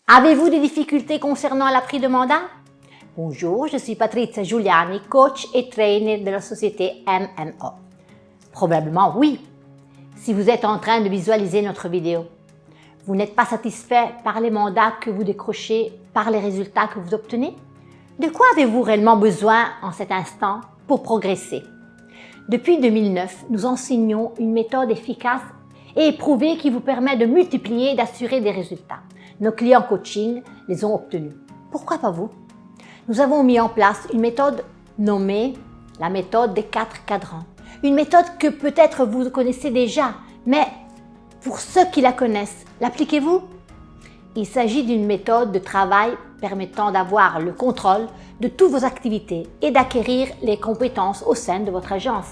Avez-vous des difficultés concernant la prise de mandat? Bonjour, je suis Patrizia Giuliani, coach et trainer de la société MMO. Probablement oui, si vous êtes en train de visualiser notre vidéo. Vous n'êtes pas satisfait par les mandats que vous décrochez, par les résultats que vous obtenez? De quoi avez-vous réellement besoin en cet instant pour progresser? Depuis 2009, nous enseignons une méthode efficace et éprouvée qui vous permet de multiplier et d'assurer des résultats. Nos clients coaching les ont obtenus. Pourquoi pas vous? Nous avons mis en place une méthode nommée la méthode des 4 cadrans. Une méthode que peut-être vous connaissez déjà, mais pour ceux qui la connaissent, l'appliquez-vous? Il s'agit d'une méthode de travail permettant d'avoir le contrôle de toutes vos activités et d'acquérir les compétences au sein de votre agence.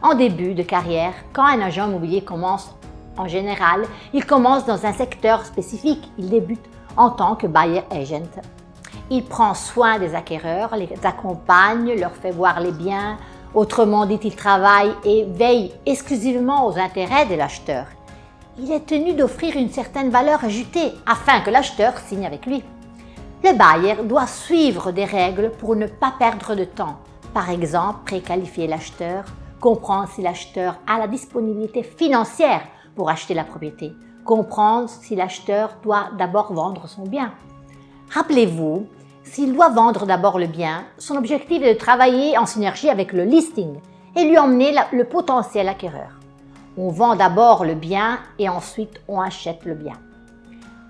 En début de carrière, quand un agent immobilier commence, en général, il commence dans un secteur spécifique. Il débute en tant que buyer agent. Il prend soin des acquéreurs, les accompagne, leur fait voir les biens. Autrement dit, il travaille et veille exclusivement aux intérêts de l'acheteur. Il est tenu d'offrir une certaine valeur ajoutée afin que l'acheteur signe avec lui. Le buyer doit suivre des règles pour ne pas perdre de temps. Par exemple, préqualifier l'acheteur, comprendre si l'acheteur a la disponibilité financière pour acheter la propriété, comprendre si l'acheteur doit d'abord vendre son bien. Rappelez-vous, s'il doit vendre d'abord le bien, son objectif est de travailler en synergie avec le listing et lui emmener le potentiel acquéreur. On vend d'abord le bien et ensuite on achète le bien.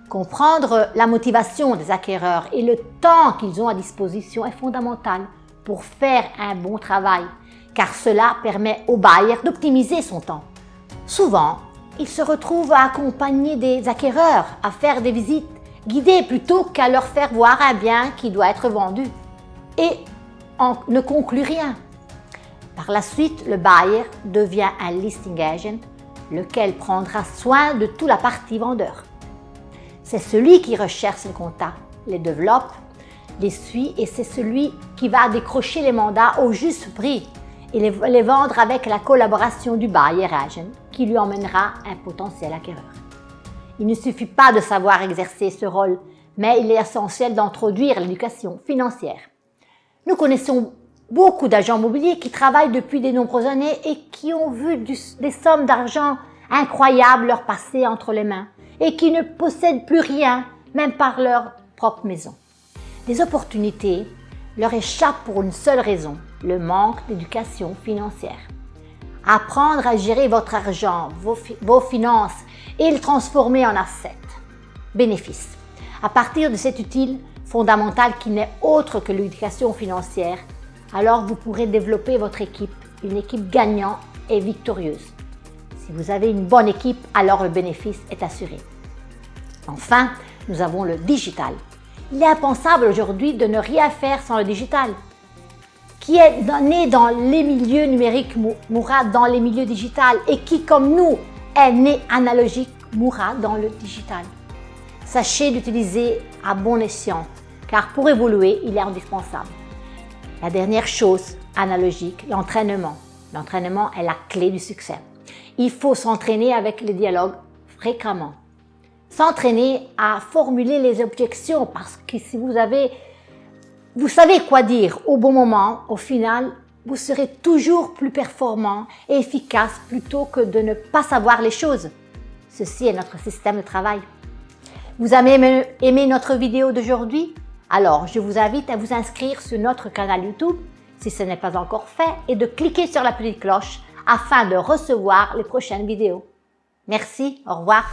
Comprendre la motivation des acquéreurs et le temps qu'ils ont à disposition est fondamental pour faire un bon travail, car cela permet au buyer d'optimiser son temps. Souvent, il se retrouve à accompagner des acquéreurs, à faire des visites guidées plutôt qu'à leur faire voir un bien qui doit être vendu et ne conclut rien. Par la suite, le buyer devient un listing agent, lequel prendra soin de toute la partie vendeur. C'est celui qui recherche les contacts, les développe, les suit et c'est celui qui va décrocher les mandats au juste prix et les vendre avec la collaboration du buyer agent qui lui emmènera un potentiel acquéreur. Il ne suffit pas de savoir exercer ce rôle, mais il est essentiel d'introduire l'éducation financière. Nous connaissons beaucoup d'agents immobiliers qui travaillent depuis de nombreuses années et qui ont vu des sommes d'argent incroyables leur passer entre les mains et qui ne possèdent plus rien, même par leur propre maison. Des opportunités leur échappent pour une seule raison, le manque d'éducation financière. Apprendre à gérer votre argent, vos finances et le transformer en assets, bénéfices. À partir de cet outil fondamental qui n'est autre que l'éducation financière, alors vous pourrez développer votre équipe, une équipe gagnante et victorieuse. Si vous avez une bonne équipe, alors le bénéfice est assuré. Enfin, nous avons le digital. Il est impensable aujourd'hui de ne rien faire sans le digital. Qui est né dans les milieux numériques mourra dans les milieux digitales et qui, comme nous, est né analogique mourra dans le digital. Sachez l'utiliser à bon escient, car pour évoluer, il est indispensable. La dernière chose, analogique, l'entraînement. L'entraînement est la clé du succès. Il faut s'entraîner avec les dialogues fréquemment. S'entraîner à formuler les objections parce que si vous savez quoi dire au bon moment, au final, vous serez toujours plus performant et efficace plutôt que de ne pas savoir les choses. Ceci est notre système de travail. Vous avez aimé notre vidéo d'aujourd'hui? Alors, je vous invite à vous inscrire sur notre canal YouTube si ce n'est pas encore fait et de cliquer sur la petite cloche afin de recevoir les prochaines vidéos. Merci, au revoir.